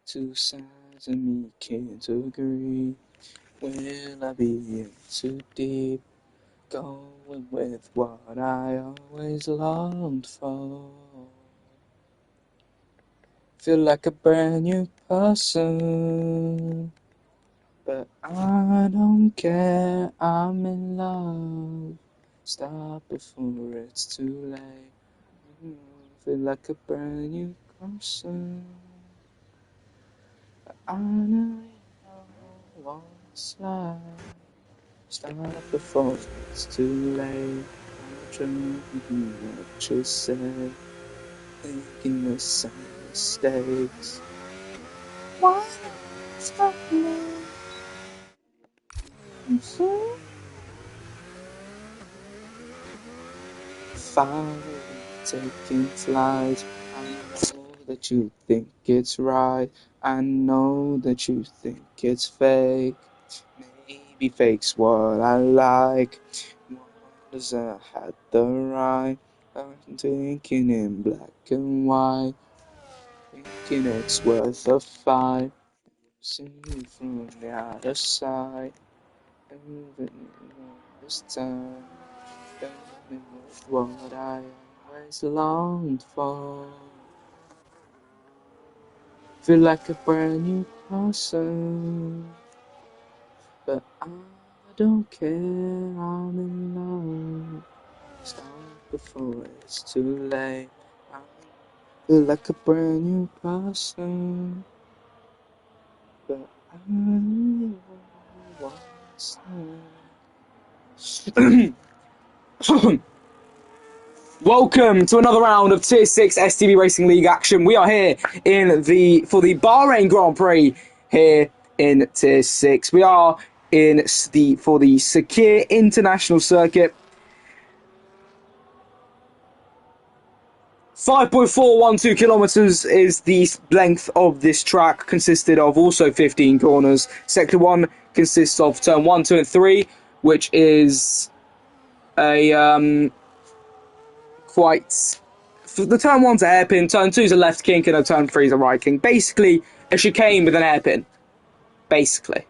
Two sides of me can't agree. Will I be in too deep? Going with what I always longed for. Feel like a brand new person, but I don't care. I'm in love. Stop before it's too late. Feel like a brand new person. I know what's like. Stop before it's too late. I'm trying to do what you say. Thinking the same mistakes. Why stop me? I'm so fine, taking flight. I know that you think it's right. I know that you think it's fake. Maybe fake's what I like. Wonders I had the right. I'm thinking in black and white. Thinking it's worth a fight. See you from the other side. Even this time. Coming with what I always longed for. Feel like a brand new person, but I don't care. I'm in love. Stop before it's too late. I feel like a brand new person, but I don't know what's next. Welcome to another round of Tier 6 STB Racing League action. We are here for the Bahrain Grand Prix here in Tier 6. We are for the Sakir International Circuit. 5.412 kilometers is the length of this track, consisted of also 15 corners. Sector 1 consists of turn 1, 2 and 3, which is a the turn 1's a hairpin, turn 2's a left kink, and turn 3's a right kink. Basically, a chicane with an hairpin. Basically.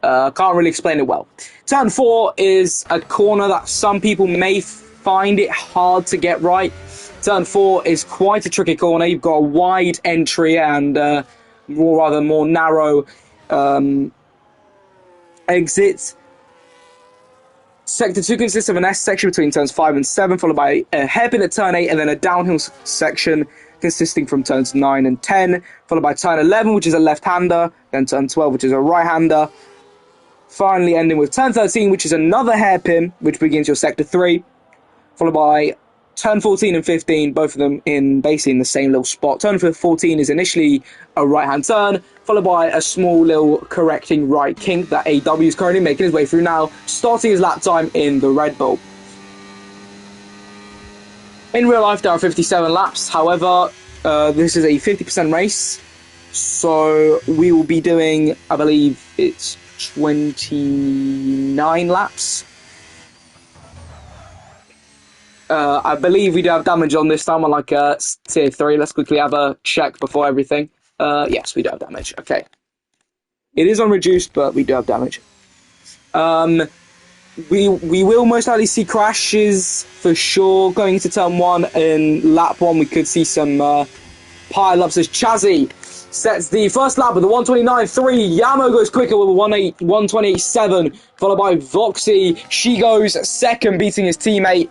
Can't really explain it well. Turn 4 is a corner that some people may find it hard to get right. Turn 4 is quite a tricky corner. You've got a wide entry and more narrow exit. Sector 2 consists of an S section between turns 5 and 7, followed by a hairpin at turn 8, and then a downhill section consisting from turns 9 and 10, followed by turn 11, which is a left-hander, then turn 12, which is a right-hander, finally ending with turn 13, which is another hairpin, which begins your Sector 3, followed by turn 14 and 15, both of them basically in the same little spot. Turn 14 is initially a right-hand turn, followed by a small little correcting right kink that AW is currently making his way through now, starting his lap time in the Red Bull. In real life, there are 57 laps. However, this is a 50% race, so we will be doing, I believe it's 29 laps. I believe we do have damage on this time on like tier 3. Let's quickly have a check before everything. Yes, we do have damage. Okay. It is unreduced, but we do have damage. We will most likely see crashes for sure. Going into turn 1 in lap 1, we could see some pile-ups as Chazzy sets the first lap with a 1:29.3. Yamo goes quicker with a 1:28.7, followed by Voxy. She goes second, beating her teammate,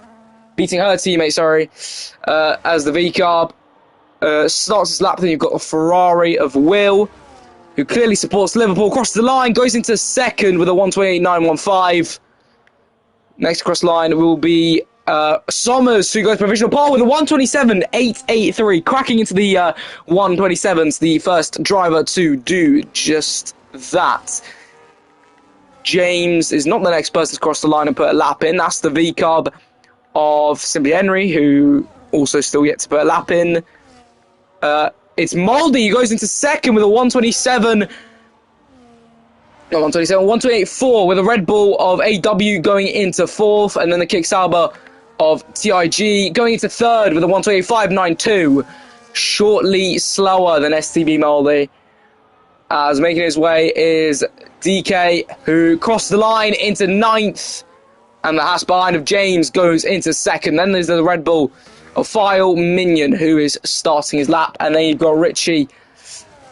as the V-Carb starts his lap. Then you've got a Ferrari of Will, who clearly supports Liverpool, crosses the line, goes into second with a 1:28.915. Next across line will be Sommers, who goes provisional pole with a 1:27.883, cracking into the 1:27s, the first driver to do just that. James is not the next person to cross the line and put a lap in. That's the V-Carb of Simply Henry, who also still yet to put a lap in. It's Moldy, who goes into second with a 1:28.4 with a Red Bull of AW going into fourth, and then the Kicksauber of TIG going into third with a 1:28.592, shortly slower than STB Moldy. As making his way is DK, who crossed the line into 9th. And the Haas behind of James goes into 2nd. Then there's the Red Bull of File Minion, who is starting his lap. And then you've got Richie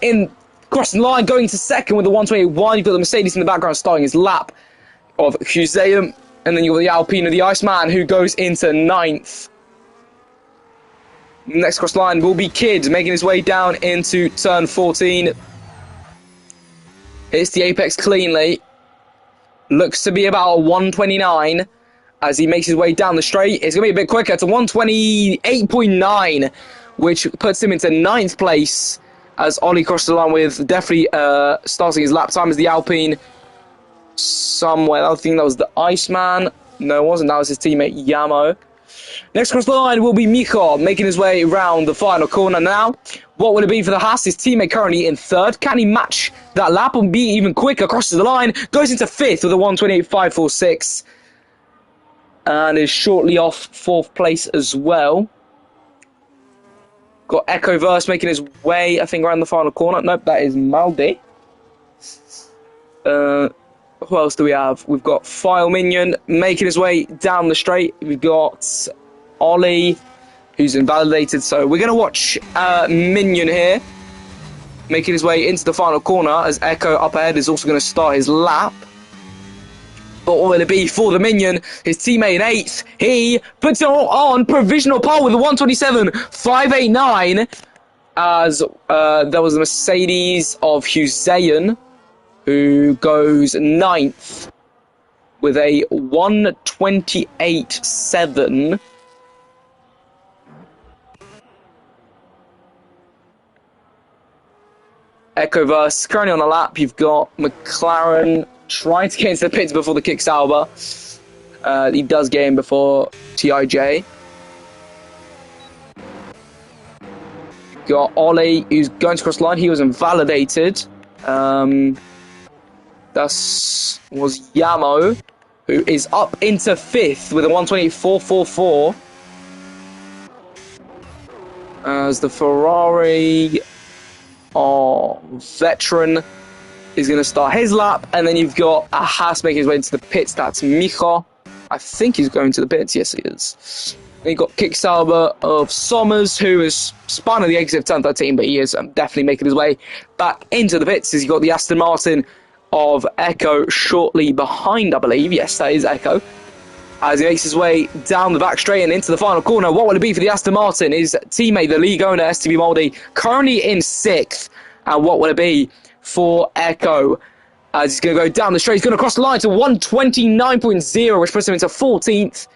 in crossing the line, going to 2nd with the 128.1. You've got the Mercedes in the background starting his lap of Huseum. And then you've got the Alpine of the Iceman, who goes into 9th. Next cross line will be Kid, making his way down into turn 14. Hits the apex cleanly. Looks to be about a 129 as he makes his way down the straight. It's going to be a bit quicker to 128.9, which puts him into 9th place as Ollie crossed the line with definitely starting his lap time as the Alpine somewhere. I think that was the Iceman. No, it wasn't. That was his teammate Yamo. Next cross the line will be Micho, making his way around the final corner now. What will it be for the Haas? His teammate currently in 3rd. Can he match that lap and be even quicker? Crosses the line, goes into 5th with a 128.546. And is shortly off 4th place as well. Got Echo Verse making his way, I think, around the final corner. Nope, that is Maldi. Who else do we have? We've got File Minion making his way down the straight. We've got Ollie, who's invalidated. So we're going to watch Minion here, making his way into the final corner as Echo up ahead is also going to start his lap. But what will it be for the Minion? His teammate in 8th. He puts it on provisional pole with a 127.589 as there was the Mercedes of Huseyin, who goes 9th with a 128.7. Echoverse currently on the lap. You've got McLaren trying to get into the pits before the kick Sauber. He does get in before TIJ. You've got Ollie, who's going to cross the line. He was invalidated. That was Yamo, who is up into 5th with a 128.444. As the Ferrari Veteran is going to start his lap, and then you've got a Haas making his way into the pits. That's Micho. I think he's going to the pits. Yes, he is. Then you've got Kicksauber of Sommers, who is spun at the exit of turn 13, but he is definitely making his way back into the pits. As you've got the Aston Martin of Echo shortly behind, I believe. Yes, that is Echo. As he makes his way down the back straight and into the final corner. What will it be for the Aston Martin? His teammate, the league owner, STB Moldy, currently in 6th. And what will it be for Echo? As he's going to go down the straight. He's going to cross the line to 129.0, which puts him into 14th.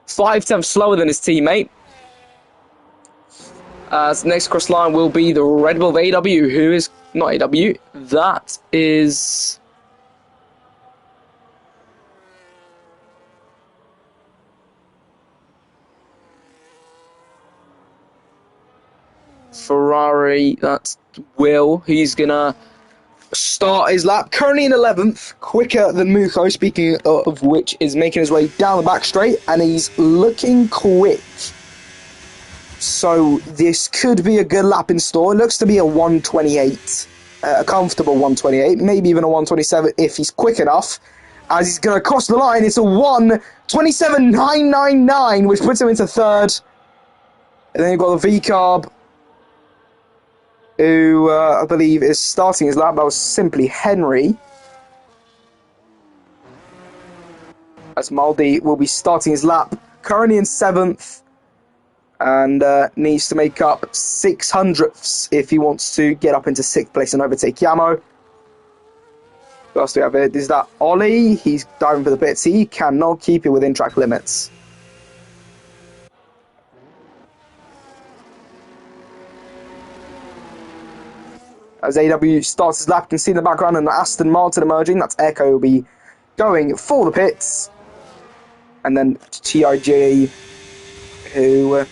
5/10 slower than his teammate. As the next cross line will be the Red Bull of AW, who is not AW. That is Ferrari. That's Will. He's gonna start his lap. Currently in 11th, quicker than Muko, speaking of which, is making his way down the back straight, and he's looking quick. So this could be a good lap in store. It looks to be a 128, a comfortable 128, maybe even a 127 if he's quick enough. As he's going to cross the line, it's a 127.999, which puts him into 3rd. And then you've got the V-Carb, who I believe is starting his lap. That was simply Henry. As Maldi will be starting his lap, currently in 7th, and needs to make up 600ths if he wants to get up into 6th place and overtake Yamo. Who else do we have here? Is that Ollie? He's diving for the pits. He cannot keep it within track limits. As AW starts his lap, you can see in the background an Aston Martin emerging. That's Echo will be going for the pits. And then TIJ, who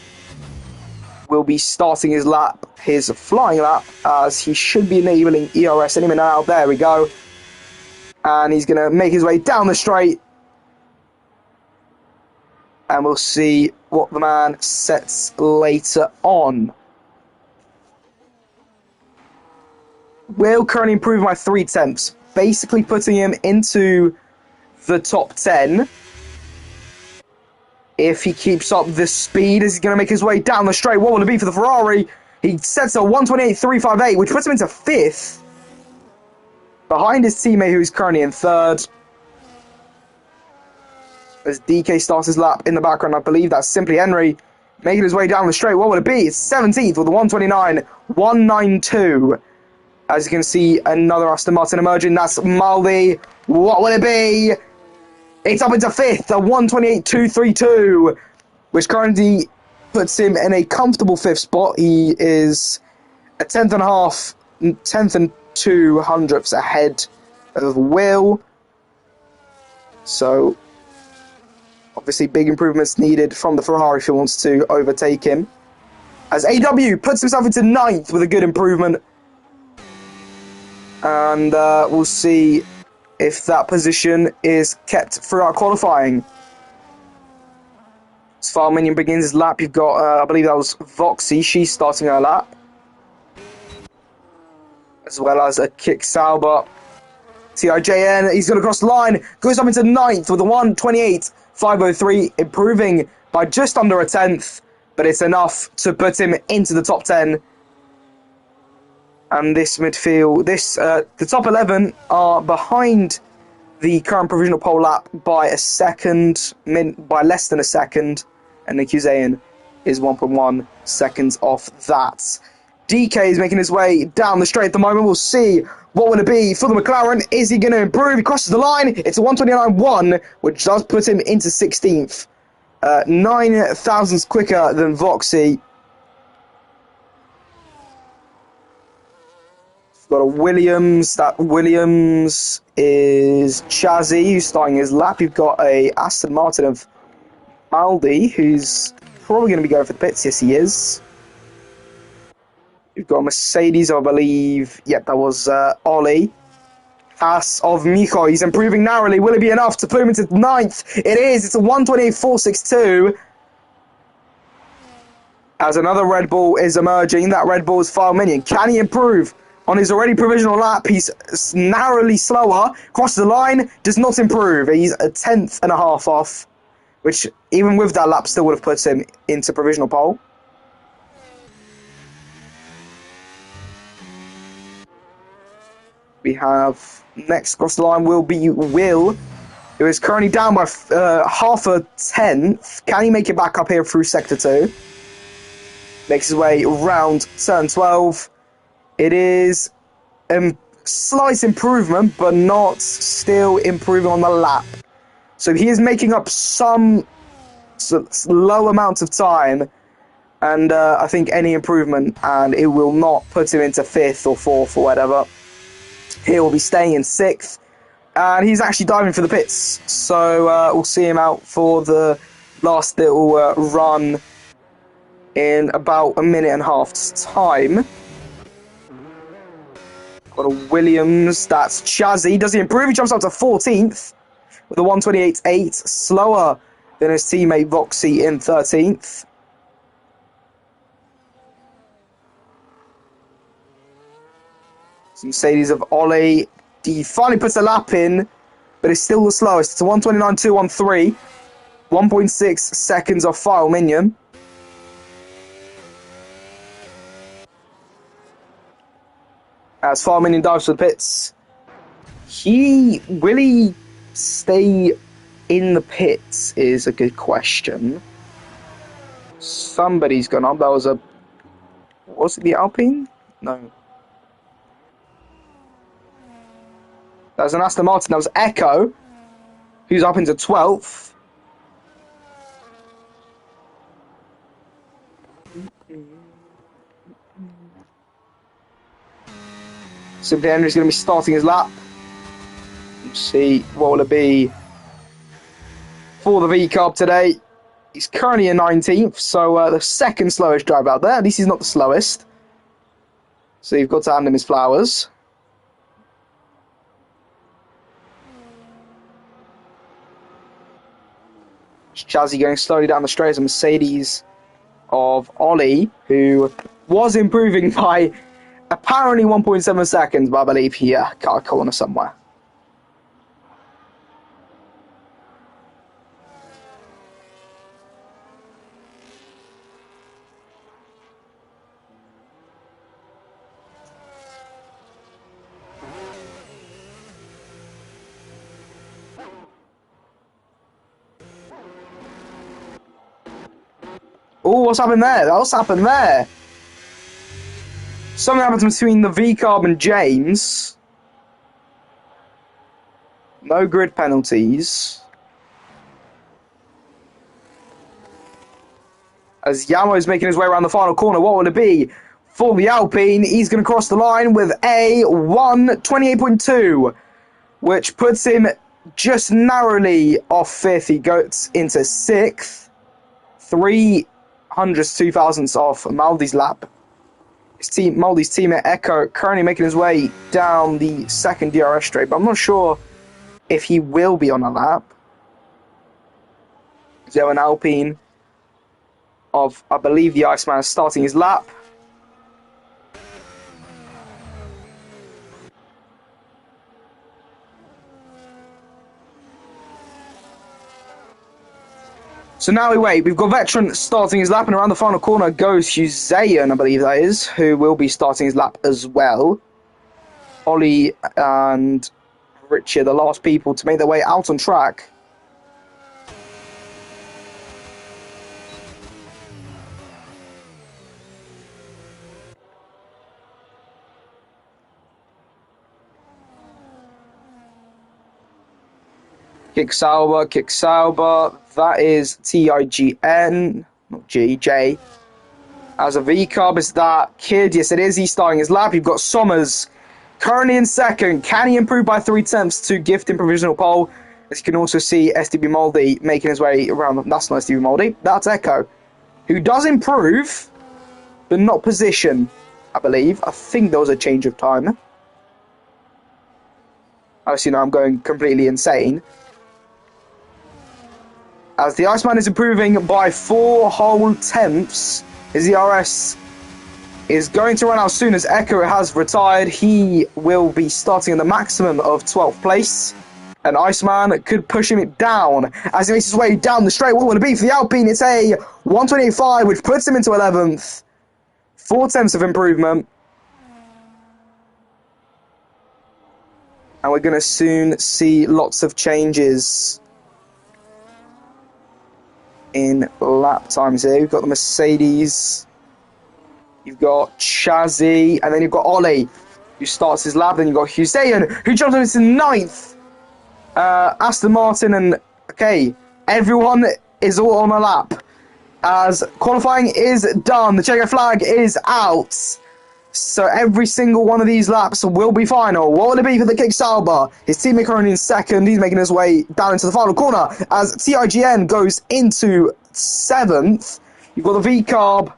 will be starting his lap, his flying lap, as he should be enabling ERS any minute now. There we go. And he's going to make his way down the straight. And we'll see what the man sets later on. Will currently improving by 3/10, basically putting him into the top 10. If he keeps up this speed as he's going to make his way down the straight, what will it be for the Ferrari? He sets a 1:28.358, which puts him into 5th. Behind his teammate, who is currently in 3rd. As DK starts his lap in the background, I believe that's simply Henry making his way down the straight. What would it be? It's 17th with a 1:29.192. As you can see, another Aston Martin emerging. That's Maldi. What will it be? It's up into 5th, a 1:28.232, which currently puts him in a comfortable 5th spot. He is a 10th and 200ths ahead of Will. So, obviously, big improvements needed from the Ferrari if he wants to overtake him. As AW puts himself into 9th with a good improvement. And we'll see if that position is kept throughout qualifying. As Farminion begins his lap, you've got, I believe that was Voxy, she's starting her lap. As well as a Kick Sauber. TIJN, he's going to cross the line, goes up into 9th with a 1:28.503, improving by just under a 10th, but it's enough to put him into the top 10. And this midfield, the top 11 are behind the current provisional pole lap by a second, by less than a second, and Nick Usain is 1.1 seconds off that. DK is making his way down the straight at the moment. We'll see what will it be for the McLaren. Is he going to improve? He crosses the line. It's a 1:29.1, which does put him into 16th. 9 thousandths quicker than Voxy. Got a Williams. That Williams is Chazzy, who's starting his lap. You've got a Aston Martin of Aldi, who's probably going to be going for the pits. Yes, he is. You've got a Mercedes, I believe. Yep, that was Ollie. Haas of Micho. He's improving narrowly. Will it be enough to put him into 9th? It is. It's a 1:28.462. As another Red Bull is emerging. That Red Bull is Farminion. Can he improve? On his already provisional lap, he's narrowly slower. Crosses the line, does not improve. He's a 10th and a half off, which even with that lap still would have put him into provisional pole. We have next across the line will be Will, who is currently down by half a 10th. Can he make it back up here through Sector 2? Makes his way round turn 12. It is a slight improvement, but not still improving on the lap. So he is making up some low amounts of time, and I think any improvement, and it will not put him into 5th or 4th or whatever. He will be staying in 6th, and he's actually diving for the pits. So we'll see him out for the last little run in about a minute and a half's time. Got a Williams, that's Chazzy. Does he improve? He jumps up to 14th with a 1:28.8, slower than his teammate Voxy in 13th. Mercedes of Ollie. He finally puts a lap in, but it's still the slowest. It's a 1:29.213, 1.6 seconds off File Minion. As File Minion dives for the pits, will he stay in the pits is a good question. Somebody's gone up. That was was it the Alpine? No. That was an Aston Martin. That was Echo, who's up into 12th. Simply Henry's going to be starting his lap. Let's see what will it be for the V-Carb today. He's currently in 19th, so the second slowest driver out there. At least he's not the slowest. So you've got to hand him his flowers. Chazzy going slowly down the straight as a Mercedes of Ollie, who was improving by apparently 1.7 seconds, but I believe he got a corner somewhere. Oh, what's happened there? What's happened there? Something happened between the V-Carb and James. No grid penalties. As Yamo is making his way around the final corner, what will it be for the Alpine? He's going to cross the line with a 1:28.2, which puts him just narrowly off fifth. He goes into sixth. 0.03 off Maldi's lap. Maldi's teammate Echo currently making his way down the second DRS straight, but I'm not sure if he will be on a lap. So an Alpine of, I believe, the Iceman is starting his lap. So now we wait. We've got Veteran starting his lap, and around the final corner goes Hussein, I believe that is, who will be starting his lap as well. Ollie and Richie are the last people to make their way out on track. Kick Sauber, that is TIGN, not GJ. As a V-Carb, is that Kid? Yes, it is. He's starting his lap. You've got Sommers currently in second. Can he improve by 0.3 to gift him provisional pole? As you can also see, STB Moldy making his way around. That's not STB Moldy. That's Echo, who does improve, but not position, I believe. I think there was a change of time. Obviously, now I'm going completely insane. As the Iceman is improving by 4 whole tenths, his ERS is going to run out soon as Echo has retired. He will be starting in the maximum of 12th place. And Iceman could push him down as he makes his way down the straight. What will it be for the Alpine? It's a 1:28.5, which puts him into 11th. 4 tenths of improvement. And we're going to soon see lots of changes in lap times here. You've got the Mercedes, you've got Chazzy, and then you've got Ollie, who starts his lap. Then you've got Hussein, who jumps into 9th. Aston Martin, and okay, everyone is all on a lap. As qualifying is done, the checkered flag is out. So every single one of these laps will be final. What will it be for the Kick Sauber? His teammate currently in second. He's making his way down into the final corner as TIGN goes into 7th. You've got the V-Carb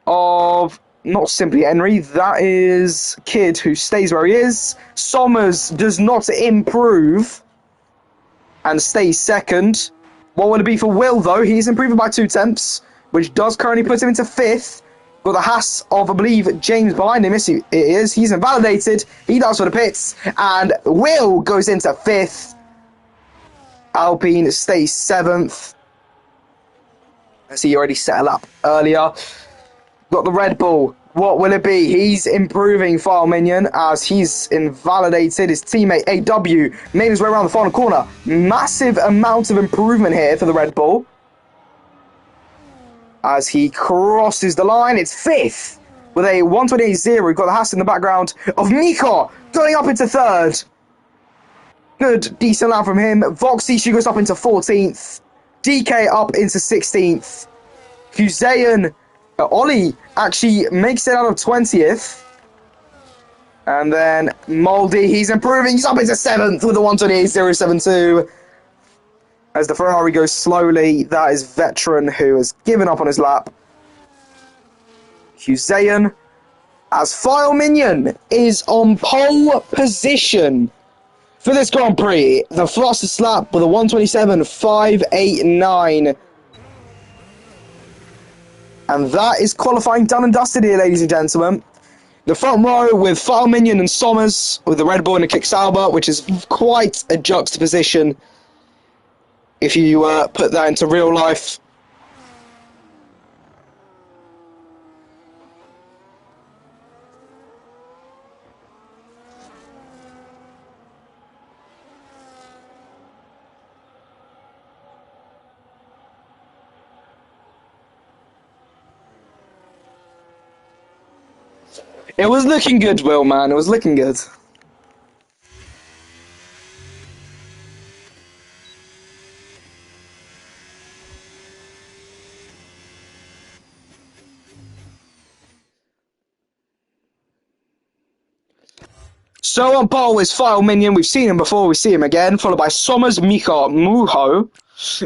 of not simply Henry. That is Kid, who stays where he is. Sommers does not improve and stays second. What will it be for Will, though? He's improving by 2 tenths, which does currently put him into 5th. Got the Haas of, I believe, James behind him. Yes, it is. He's invalidated. He does for the pits. And Will goes into 5th. Alpine stays 7th. I see you already set a lap earlier. Got the Red Bull. What will it be? He's improving, File Minion, as he's invalidated. His teammate AW made his way around the final corner. Massive amount of improvement here for the Red Bull. As he crosses the line, it's 5th with a 1:28.0. We've got the Haas in the background of Miko going up into 3rd. Good, decent lap from him. Voxy, she goes up into 14th. DK up into 16th. Hussein, Ollie actually makes it out of 20th. And then Moldy, he's improving. He's up into 7th with a 1:28.072. As the Ferrari goes slowly, that is Veteran, who has given up on his lap. Hussein, as File Minion, is on pole position for this Grand Prix. The fastest lap with a 1:27.589. And that is qualifying done and dusted here, ladies and gentlemen. The front row with File Minion and Sommers, with the Red Bull and the Kick Sauber, which is quite a juxtaposition if you put that into real life. It was looking good, Will, man. It was looking good. So on pole is File Minion. We've seen him before. We see him again. Followed by Sommers, Mika, Muho,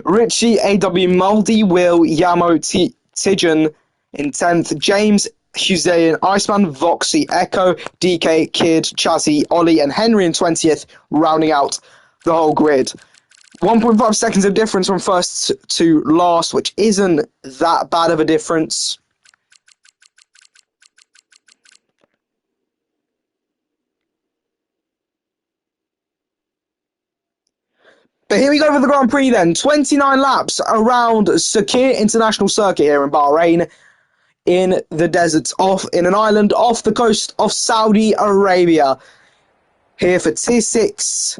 Richie, AW, Maldi, Will, Yamo, Tijan in 10th. James, Hussein, Iceman, Voxy, Echo, DK, Kid, Chazzy, Ollie, and Henry in 20th, rounding out the whole grid. 1.5 seconds of difference from first to last, which isn't that bad of a difference. But here we go for the Grand Prix then. 29 laps around Sakir International Circuit here in Bahrain, in the deserts, in an island off the coast of Saudi Arabia. Here for Tier 6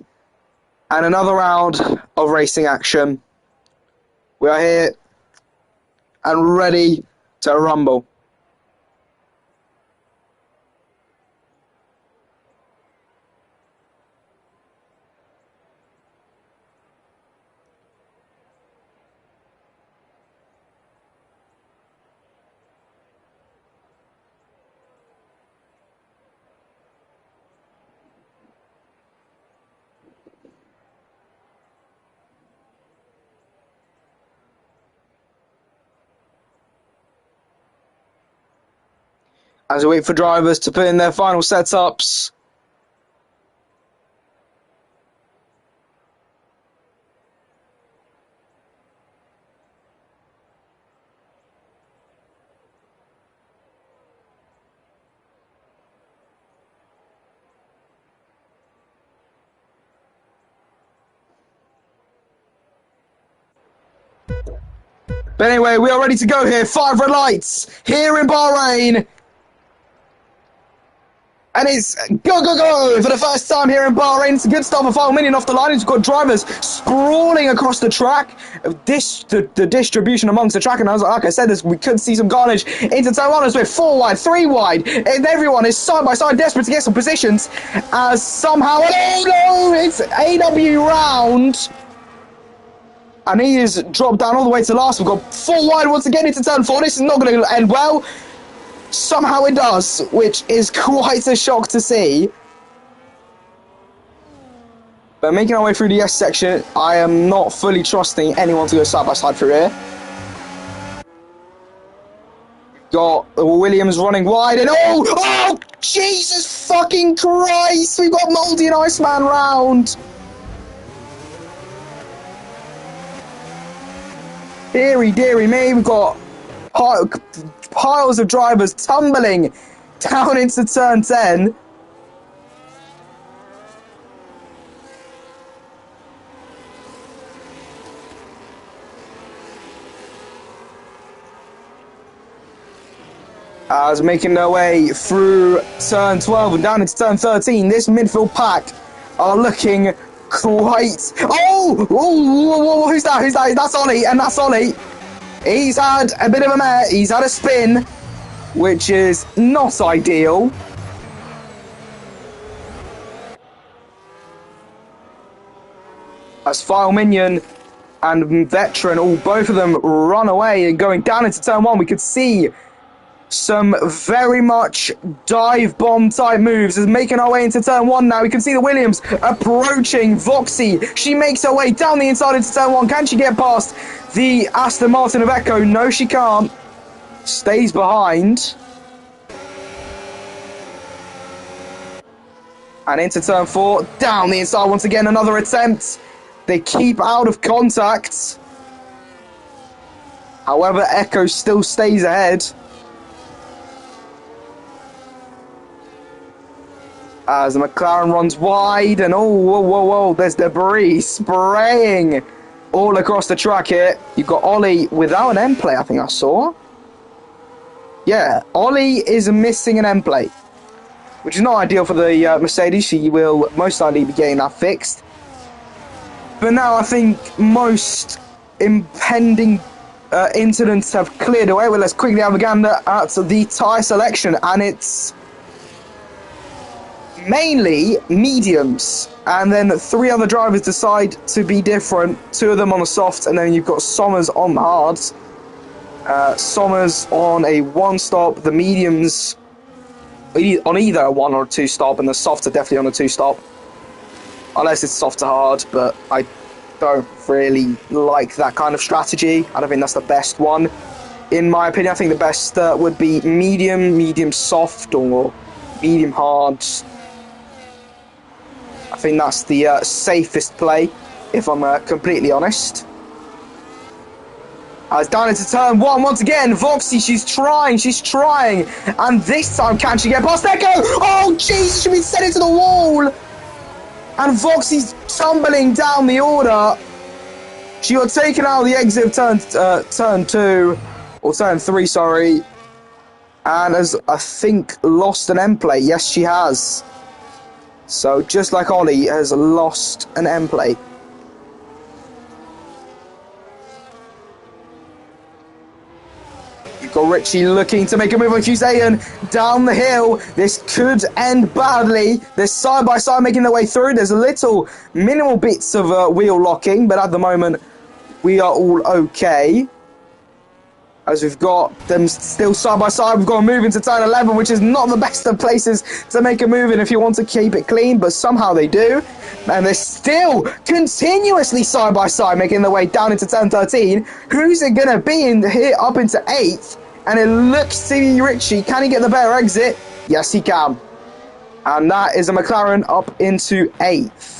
and another round of racing action. We are here and ready to rumble. As we wait for drivers to put in their final setups. But anyway, we are ready to go here. 5 red lights here in Bahrain. And it's go, go, go for the first time here in Bahrain. It's a good start for File Minion off the line. We've got drivers sprawling across the track. The distribution amongst the track. And like I said, we could see some carnage into turn 1 as we're 4 wide, 3 wide. And everyone is side by side, desperate to get some positions. As somehow, oh no, it's AW round. And he is dropped down all the way to last. We've got 4 wide once again into turn 4. This is not going to end well. Somehow it does, which is quite a shock to see. But making our way through the S section, I am not fully trusting anyone to go side by side through here. Got Williams running wide, and oh, Jesus fucking Christ! We've got Moldy and Iceman round. Deary me, we've got piles of drivers tumbling down into turn 10. As making their way through turn 12 and down into turn 13, this midfield pack are looking quite... Oh, who's that? That's Ollie, and that's Ollie. He's had a bit of a mare. He's had a spin, which is not ideal. As File Minion and Veteran, both of them run away and going down into turn 1, we could see some very much dive bomb type moves. As making our way into turn 1 now, we can see the Williams approaching Voxy. She makes her way down the inside into turn 1. Can she get past the Aston Martin of Echo? No, she can't. Stays behind. And into turn 4, down the inside once again, another attempt. They keep out of contact. However, Echo still stays ahead. As the McLaren runs wide, and oh, whoa, whoa, whoa, there's debris spraying all across the track here. You've got Ollie without an end plate, I think I saw. Yeah, Ollie is missing an end plate, which is not ideal for the Mercedes. She will most likely be getting that fixed. But now I think most impending incidents have cleared away. Well, let's quickly have a gander at the tyre selection, and it's mainly mediums, and then 3 other drivers decide to be different. 2 of them on the soft, and then you've got Sommers on the hards. Sommers on a 1 stop, the mediums on either a 1 or a 2 stop, and the softs are definitely on a 2 stop. Unless it's soft to hard, but I don't really like that kind of strategy. I don't think that's the best one. In my opinion, I think the best would be medium soft, or medium hard. I think that's the safest play, if I'm completely honest. As down into turn 1 once again, Voxy, she's trying, and this time can she get past Echo? Oh jeez, she's been sent into the wall, and Voxy's tumbling down the order. She got taken out of the exit of turn 2, or turn 3, sorry, and has, I think, lost an end plate. Yes, she has. So just like Ollie has lost an end plate. You've got Richie looking to make a move on Husain down the hill. This could end badly. They're side by side making their way through. There's a little minimal bits of wheel locking, but at the moment we are all okay. As we've got them still side by side, we've got to move into turn 11, which is not the best of places to make a move in if you want to keep it clean, but somehow they do. And they're still continuously side by side, making their way down into turn 13. Who's it going to be in here up into 8th? And it looks to be Richie. Can he get the better exit? Yes, he can. And that is a McLaren up into 8th.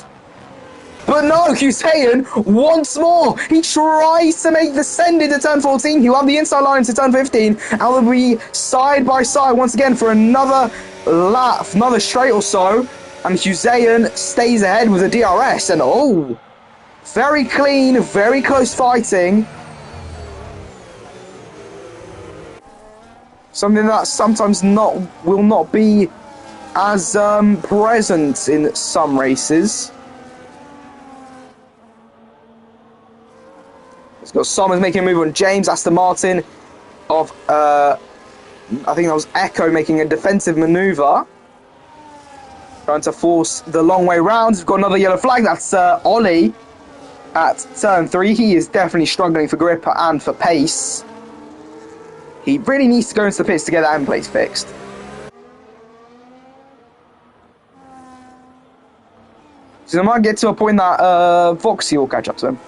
But no, Husain, once more, he tries to make the send into turn 14. He'll have the inside line into turn 15. And they'll be side by side once again for another lap, another straight or so. And Husain stays ahead with the DRS. And oh, very clean, very close fighting. Something that sometimes will not be as present in some races. It's got Sommers making a move on James, Aston Martin of, I think that was Echo making a defensive manoeuvre. Trying to force the long way round. We've got another yellow flag. That's Ollie at turn 3. He is definitely struggling for grip and for pace. He really needs to go into the pits to get that end plate fixed. So I might get to a point that Voxy will catch up to him.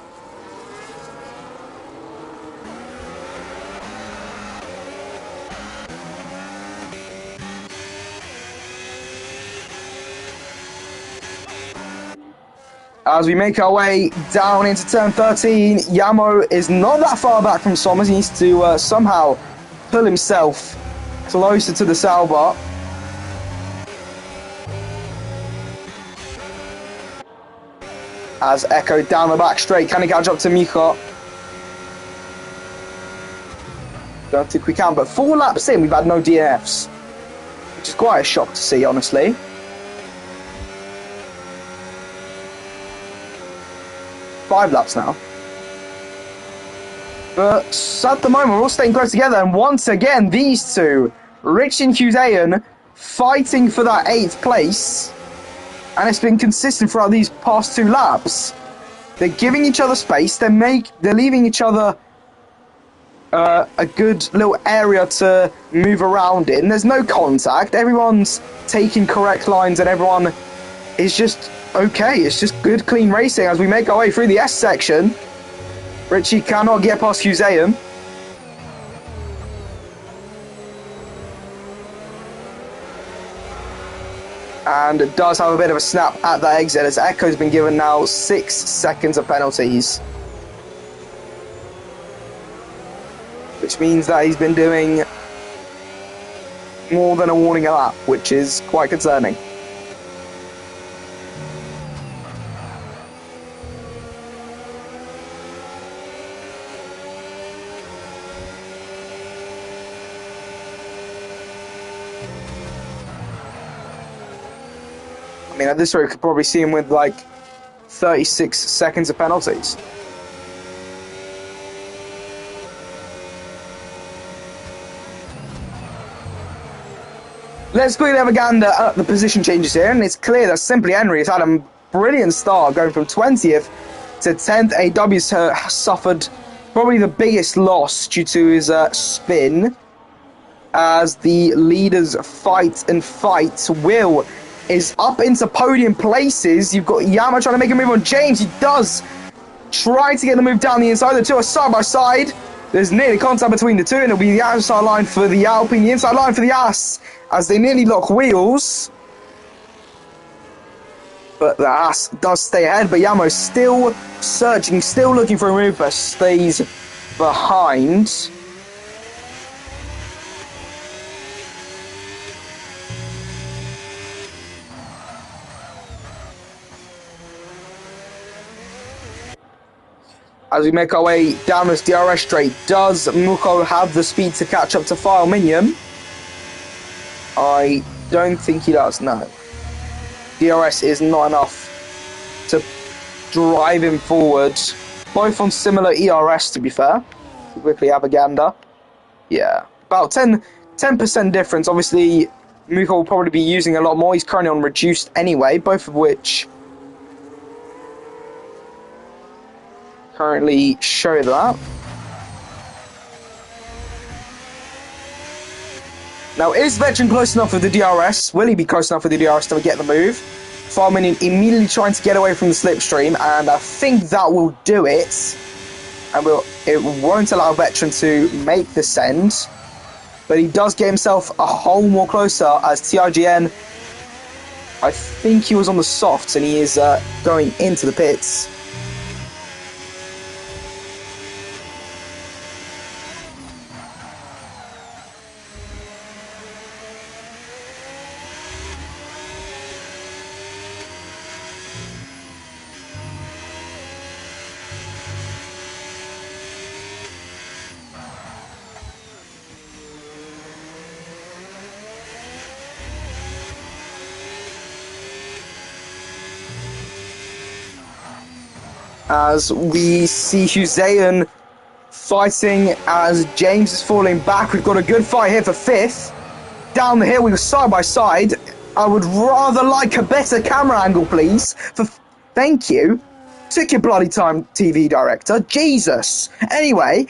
As we make our way down into turn 13, Yamo is not that far back from Sommers. He needs to somehow pull himself closer to the sail bar. As Echo down the back straight, can he catch up to Mika? Don't think we can, but 4 laps in, we've had no DNFs, which is quite a shock to see, honestly. Five laps now. But at the moment, we're all staying close together, and once again, these two, Rich and Husain, fighting for that 8th place, and it's been consistent throughout these past 2 laps. They're giving each other space, they're leaving each other a good little area to move around in. There's no contact, everyone's taking correct lines, and everyone is just okay. It's just good, clean racing as we make our way through the S section. Richie cannot get past Husain. And it does have a bit of a snap at that exit as Echo's been given now 6 seconds of penalties. Which means that he's been doing more than a warning a lap, which is quite concerning. I mean, at this rate, we could probably see him with like 36 seconds of penalties. Let's quickly have a gander at the position changes here, and it's clear that Simply Henry has had a brilliant start, going from 20th to 10th. AW's suffered probably the biggest loss due to his spin, as the leaders fight and fight. Will is up into podium places. You've got Yama trying to make a move on James. He does try to get the move down the inside. The two are side by side. There's nearly contact between the two, and it'll be the outside line for the Alpine, the inside line for the As, as they nearly lock wheels. But the As does stay ahead, but Yamo's still searching, still looking for a move, but stays behind. As we make our way down this DRS straight, does Muko have the speed to catch up to File Minion? I don't think he does, no. DRS is not enough to drive him forward. Both on similar ERS, to be fair. Quickly have a gander. Yeah, about 10% difference. Obviously, Muko will probably be using a lot more. He's currently on reduced anyway, both of which currently show that. Now, is Veteran close enough with the DRS? Will he be close enough with the DRS to get the move? Farming immediately trying to get away from the slipstream, and I think that will do it. And it won't allow Veteran to make the send, but he does get himself a hole more closer, as TIGN, I think he was on the softs, and he is going into the pits. As we see Hussein fighting as James is falling back. We've got a good fight here for 5th. Down the hill, we were side by side. I would rather like a better camera angle, please. Thank you. Took your bloody time, TV director. Jesus. Anyway,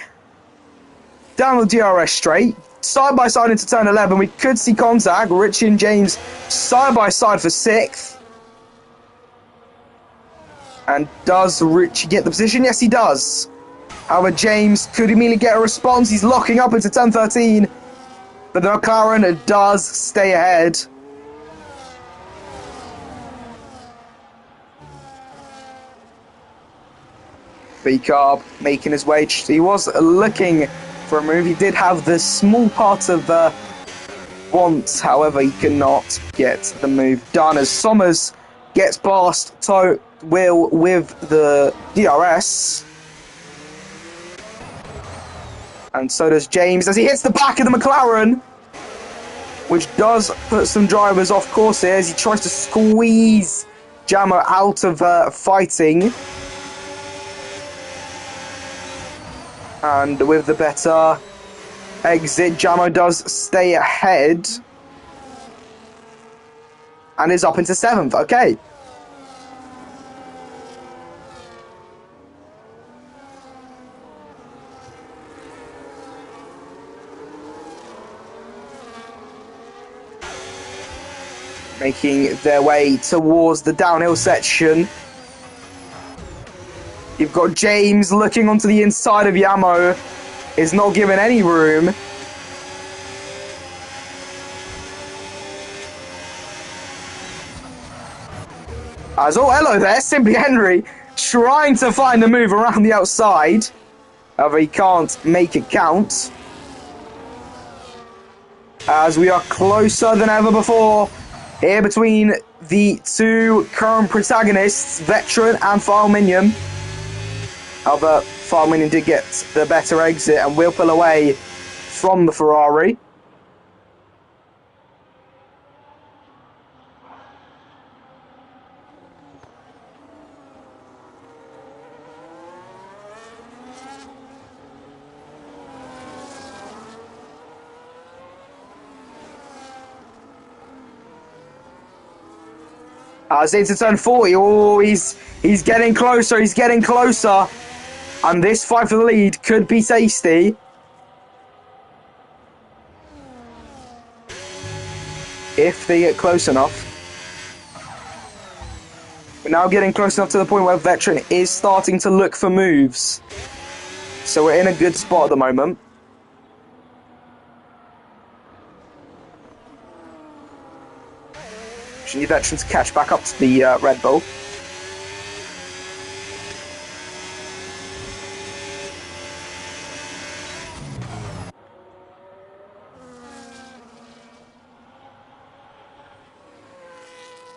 down the DRS straight. Side by side into turn 11. We could see contact. Richie and James side by side for 6th. And does Richie get the position? Yes, he does. However, James could immediately get a response. He's locking up into turn 13. But the McLaren does stay ahead. B-Carb making his way. He was looking for a move. He did have the small part of want. However, he could not get the move done as Sommers gets past Will with the DRS. And so does James as he hits the back of the McLaren, which does put some drivers off course here as he tries to squeeze Jamo out of fighting. And with the better exit, Jamo does stay ahead and is up into 7th. Okay. Making their way towards the downhill section. You've got James looking onto the inside of Yamo. Is not given any room. As oh, hello there, Simply Henry trying to find a move around the outside. However, he can't make it count. As we are closer than ever before. Here between the two current protagonists, Veteran and File Minion. However, File Minion did get the better exit and will pull away from the Ferrari. As into turn 40. Oh, he's getting closer. He's getting closer. And this fight for the lead could be tasty. If they get close enough. We're now getting close enough to the point where Veteran is starting to look for moves. So we're in a good spot at the moment. We need Veteran to catch back up to the Red Bull.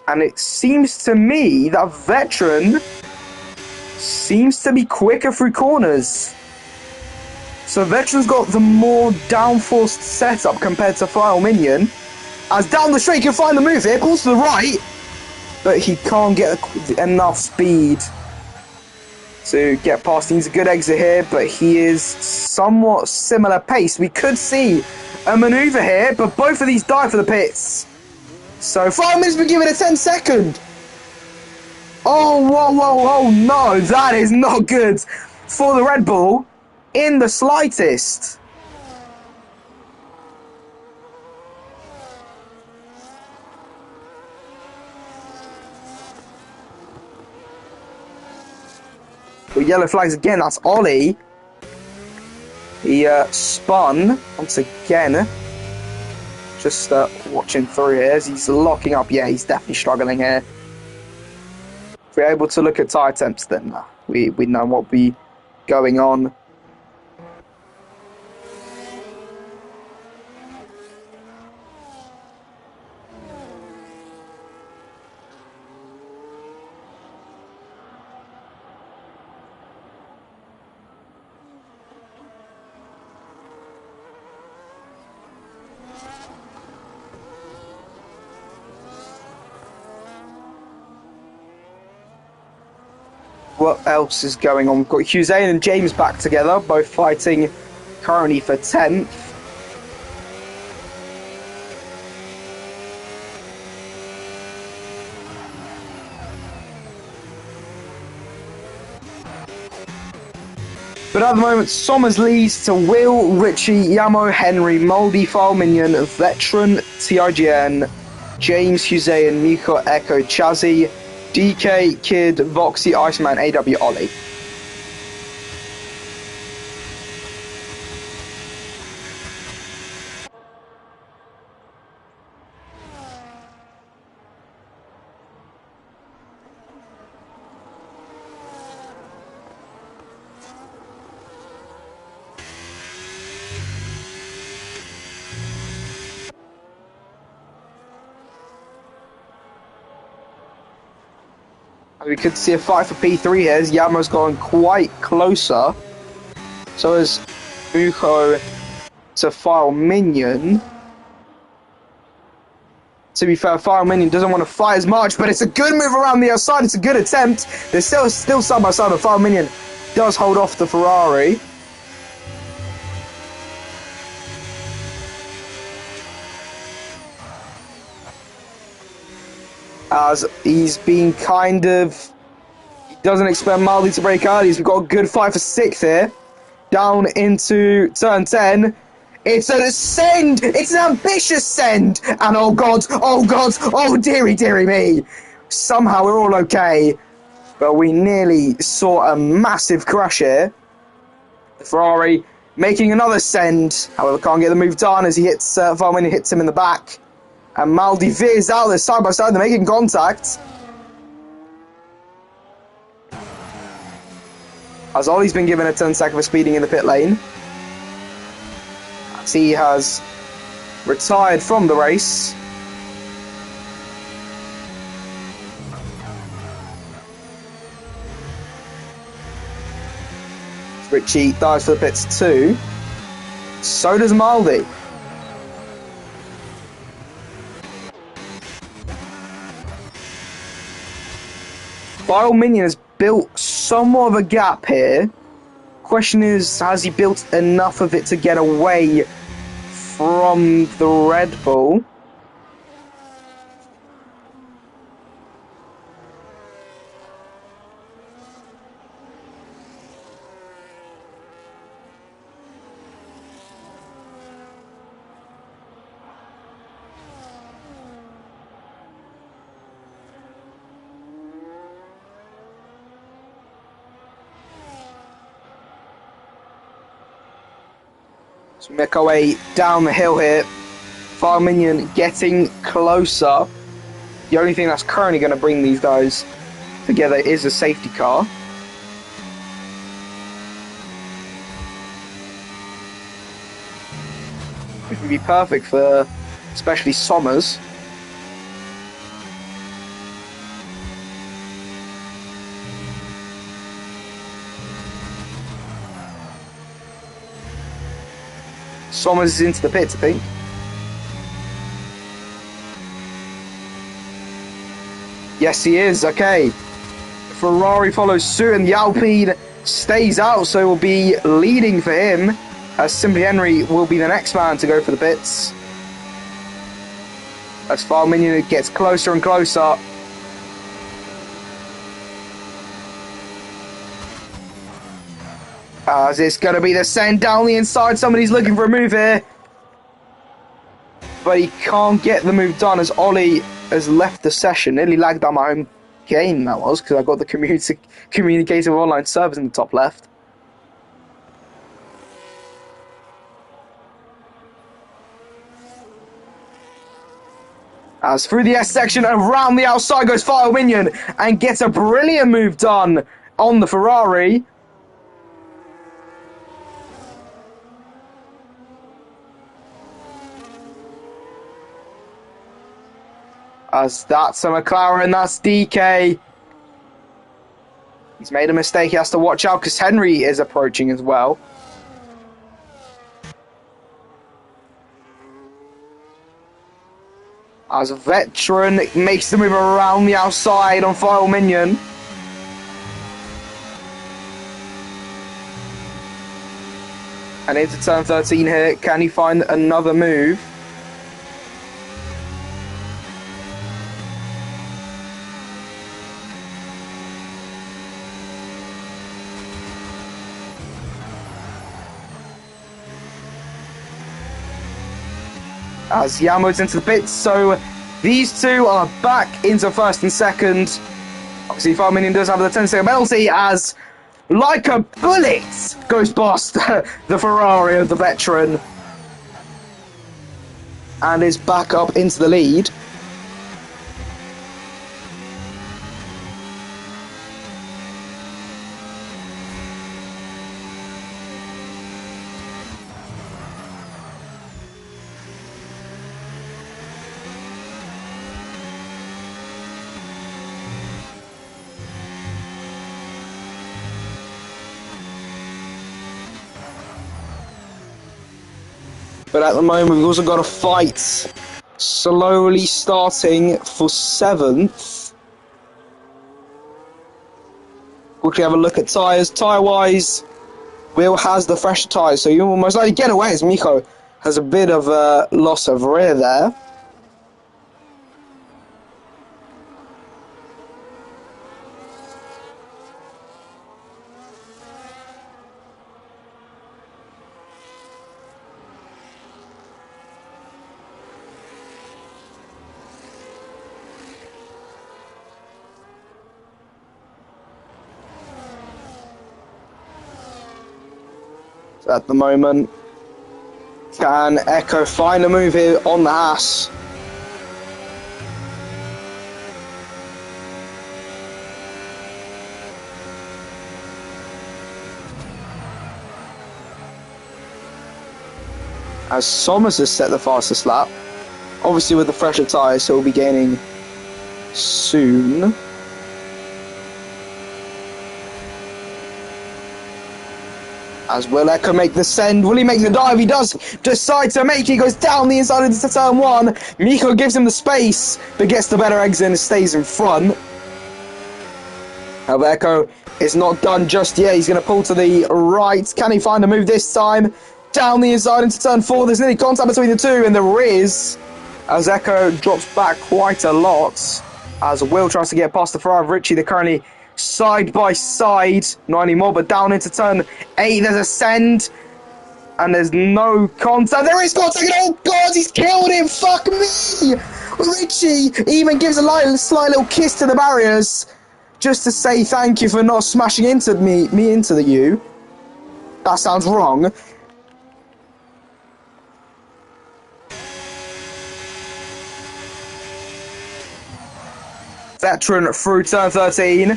And it seems to me that Veteran seems to be quicker through corners. So Veteran's got the more downforced setup compared to File Minion. As down the straight, he can find the move here, pulls to the right. But he can't get enough speed to get past. He needs a good exit here, but he is somewhat similar pace. We could see a maneuver here, but both of these die for the pits. So Fireman's been given a 10-second. Oh, whoa, no, that is not good for the Red Bull in the slightest. Well, yellow flags again, that's Ollie. He spun once again. Just watching through here as he's locking up. Yeah, he's definitely struggling here. If we're able to look at tie attempts, then we know what will be going on. What else is going on? We've got Hussein and James back together, both fighting currently for 10th. But at the moment, Sommers leads to Will, Richie, Yamo, Henry, Moldy, File Minion, Veteran, TIGN, James, Hussein, Miko, Echo, Chazzy, DK, Kid, Voxy, Iceman, AW, Ollie. We could see a fight for P3 here as Yamo's gone quite closer. So is Muko to File Minion. To be fair, File Minion doesn't want to fight as much, but it's a good move around the outside. It's a good attempt. They're still side by side, but File Minion does hold off the Ferrari. As he's been kind of... He doesn't expect Maldi to break early. We've got a good fight for 6th here. Down into turn 10. It's an ascend! It's an ambitious send! And oh god, oh dearie me. Somehow we're all okay. But we nearly saw a massive crash here. The Ferrari making another send. However, can't get the move done as he hits... Varman hits him in the back. And Maldi veers out there side by side. They're making contact. As Ollie's been given a 10-second for speeding in the pit lane. As he has retired from the race. Richie dives for the pits too. So does Maldi. File Minion has built somewhat of a gap here. Question is, has he built enough of it to get away from the Red Bull? So we make our way down the hill here. Fire Minion getting closer. The only thing that's currently going to bring these guys together is a safety car. Which would be perfect for especially Sommers. Sommers is into the pits, I think. Yes, he is. Okay. Ferrari follows suit and the Alpine stays out, so it will be leading for him, as Simply Henry will be the next man to go for the pits. As Fire Minion gets closer and closer. As it's going to be the send down the inside. Somebody's looking for a move here. But he can't get the move done as Ollie has left the session. Nearly lagged down my own game, that was, because I got the communicative online servers in the top left. As through the S section, around the outside goes Fire Minion and gets a brilliant move done on the Ferrari. As that's a McLaren, that's DK. He's made a mistake, he has to watch out because Henry is approaching as well. As a Veteran makes the move around the outside on Fire Minion. And into turn 13 here, can he find another move? As Yamo's into the pits, so these two are back into first and second. Obviously, Fire Minion does have the 10-second penalty as, like a bullet, goes past the Ferrari of the Veteran and is back up into the lead. But at the moment, we've also got a fight slowly starting for 7th. Quickly have a look at tyres. Tyre-wise, Will has the fresher tyres, so you will most likely get away as Miko has a bit of a loss of rear there. At the moment, can Echo find a move here on the Haas? As Sommers has set the fastest lap, obviously with the fresher tyres, so he'll be gaining soon. As will Echo make the send? Will he make the dive? He does decide to make it. He goes down the inside into turn 1. Miko gives him the space, but gets the better exit and stays in front. However, Echo is not done just yet. He's going to pull to the right. Can he find a move this time? Down the inside into turn 4. There's nearly contact between the two, and there is. As Echo drops back quite a lot. As Will tries to get past the Ferrari of Richie. They're currently side by side, not anymore, but down into turn 8, there's a send, and there's no contact. There is contact, oh god, he's killed him, fuck me! Richie even gives a slight little kiss to the barriers, just to say thank you for not smashing into me into the U. That sounds wrong. Veteran through turn 13.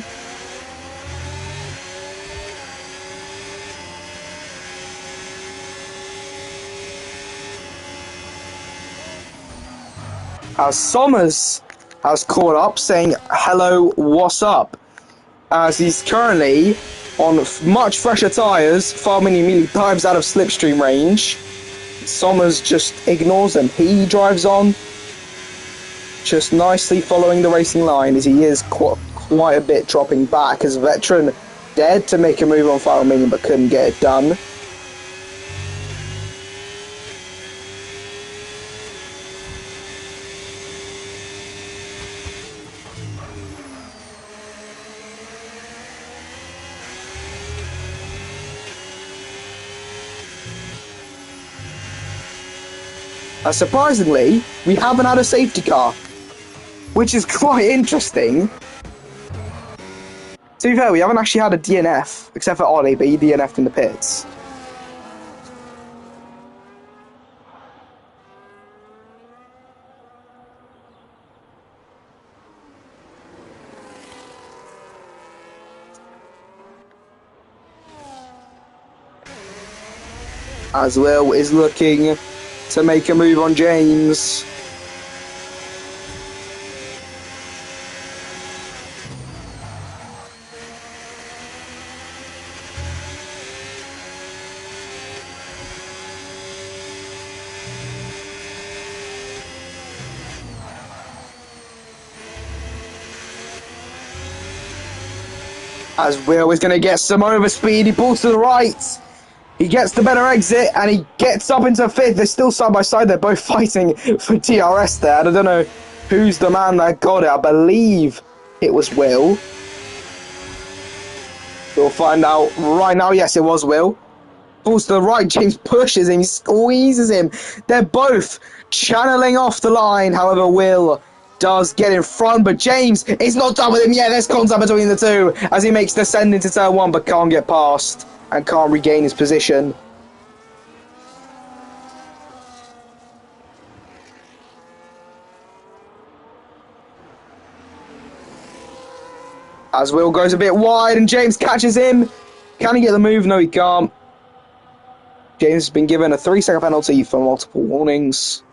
As Somers has caught up, saying, hello, what's up? As he's currently on much fresher tyres, Farming immediately dives out of slipstream range. Somers just ignores him. He drives on, just nicely following the racing line, as he is quite a bit dropping back, as Veteran dared to make a move on Farming but couldn't get it done. Surprisingly, we haven't had a safety car, which is quite interesting. To be fair, we haven't actually had a DNF, except for Ollie, but he DNF'd in the pits. As Will is looking to make a move on James. As Will is going to get some overspeed, he pulls to the right. He gets the better exit, and he gets up into fifth. They're still side by side. They're both fighting for DRS there. I don't know who's the man that got it. I believe it was Will. We'll find out right now. Yes, it was Will. Pulls to the right. James pushes him. He squeezes him. They're both channeling off the line. However, Will does get in front, but James is not done with him yet. There's contact between the two as he makes the descend into turn one, but can't get past and can't regain his position. As Will goes a bit wide and James catches him. Can he get the move? No, he can't. James has been given a 3-second penalty for multiple warnings.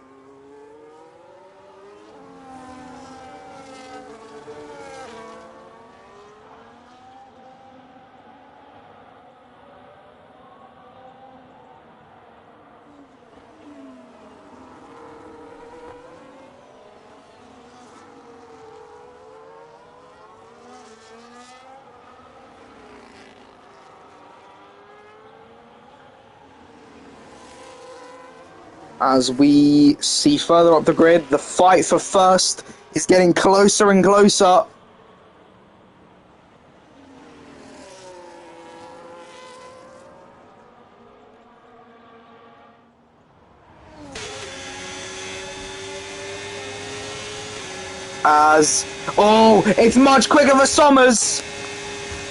As we see further up the grid, the fight for first is getting closer and closer. It's much quicker for Somers,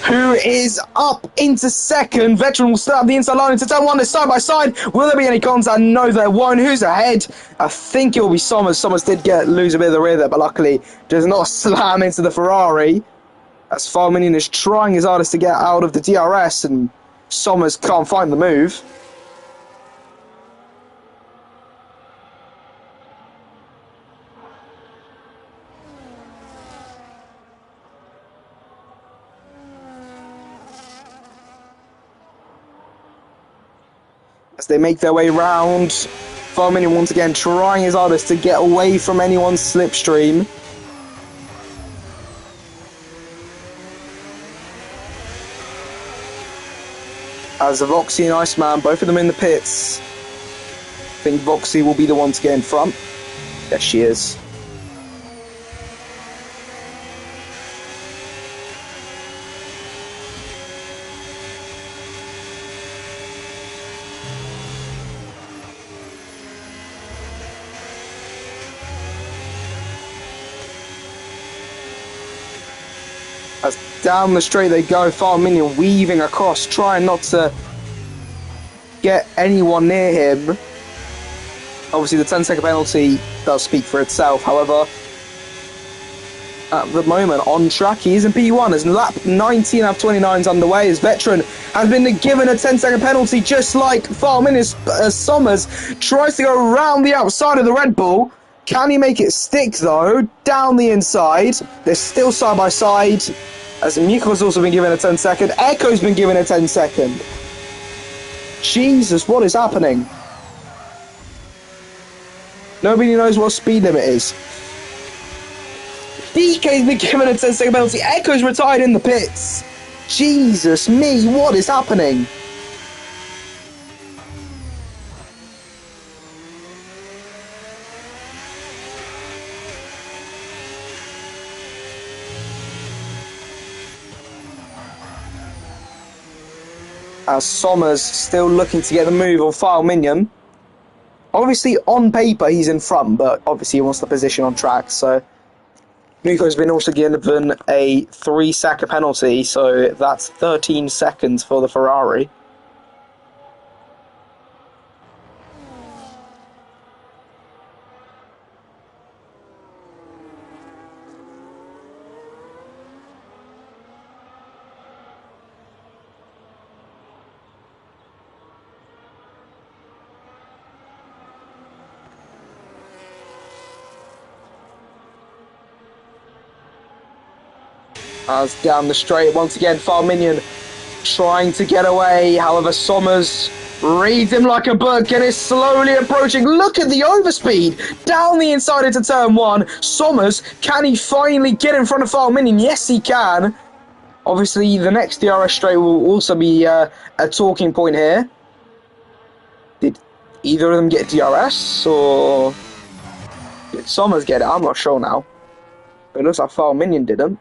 who is up into second. Veteran will start the inside line into turn one. They're side by side. Will there be any contact? No, there won't. Who's ahead? I think it will be Somers. Somers did lose a bit of the rear there, but luckily does not slam into the Ferrari. As Farminian is trying his hardest to get out of the DRS, and Somers can't find the move. As they make their way round, Farminian once again trying his hardest to get away from anyone's slipstream. As Voxy and Iceman, both of them in the pits. I think Voxy will be the one to get in front. Yes, she is. As down the straight they go, Farminian weaving across, trying not to get anyone near him. Obviously the 10-second penalty does speak for itself, however. at the moment on track. He is in P1 as lap 19 out of 29 is underway. His veteran has been given a 10-second penalty, just like Farman. Somers tries to go around the outside of the Red Bull. Can he make it stick, though? Down the inside. They're still side by side, as Miko's also been given a 10-second. Echo's been given a 10-second. Jesus, what is happening? Nobody knows what speed limit is. DK's been given a 10-second penalty. Echo's retired in the pits. Jesus me, what is happening? As Somers still looking to get the move on File Minion. Obviously, on paper, he's in front, but obviously he wants the position on track, so... Miko's been also given a 3-second penalty, so that's 13 seconds for the Ferrari. As down the straight, once again, Farminion trying to get away. However, Somers reads him like a book and is slowly approaching. Look at the overspeed down the inside into turn 1. Somers, can he finally get in front of Farminion? Yes, he can. Obviously, the next DRS straight will also be a talking point here. Did either of them get DRS, or did Somers get it? I'm not sure now. But it looks like Farminion didn't.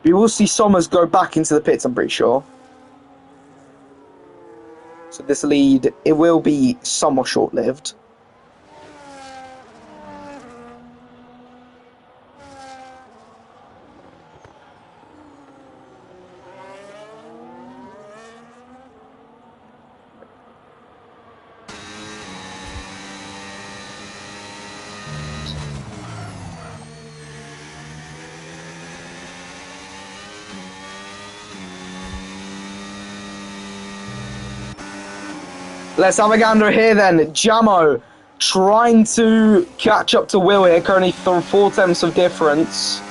We will see Somers go back into the pits, I'm pretty sure. So this lead, it will be somewhat short-lived. Let's have a gander here then. Jamo trying to catch up to Will here, currently 4 tenths of difference.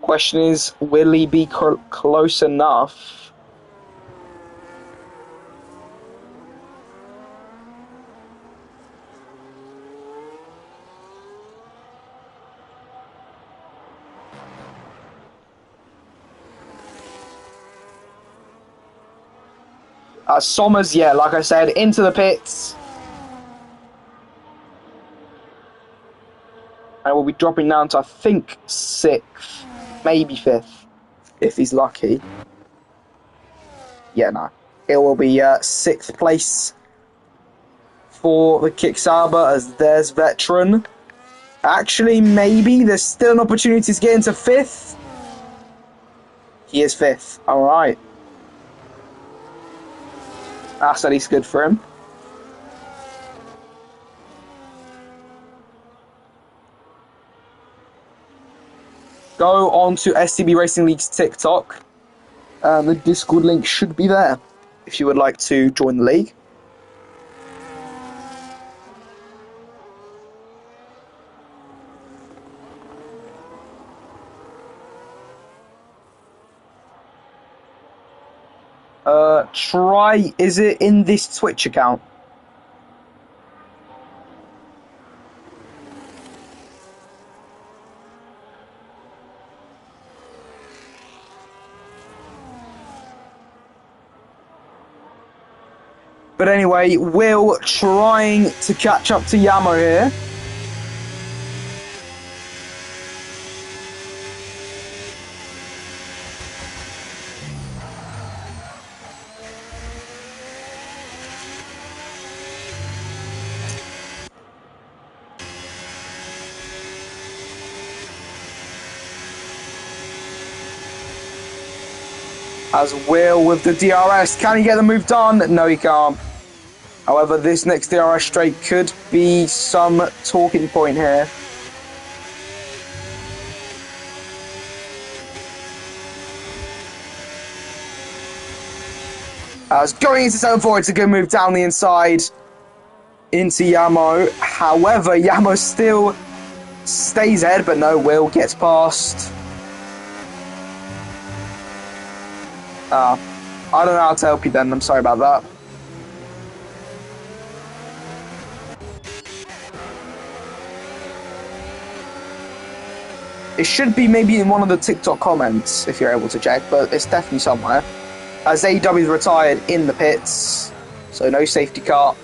Question is, will he be close enough? Somers, yeah, like I said, into the pits. And we'll be dropping down to, I think, 6th, maybe 5th, if he's lucky. Yeah, no. It will be 6th place for the Kicksauber as there's veteran. Actually, maybe there's still an opportunity to get into 5th. He is 5th. All right. That's at least good for him. Go on to STB Racing League's TikTok. The Discord link should be there if you would like to join the league. Is it in this Twitch account? But anyway, Will trying to catch up to Yamo here. As Will with the DRS, can he get the move done? No, he can't. However, this next DRS straight could be some talking point here. As going into zone 4, it's a good move down the inside into Yamo. However, Yamo still stays ahead, but no, Will gets past. I don't know how to help you then, I'm sorry about that. It should be maybe in one of the TikTok comments, if you're able to check, but it's definitely somewhere. As AEW is retired in the pits, so no safety car.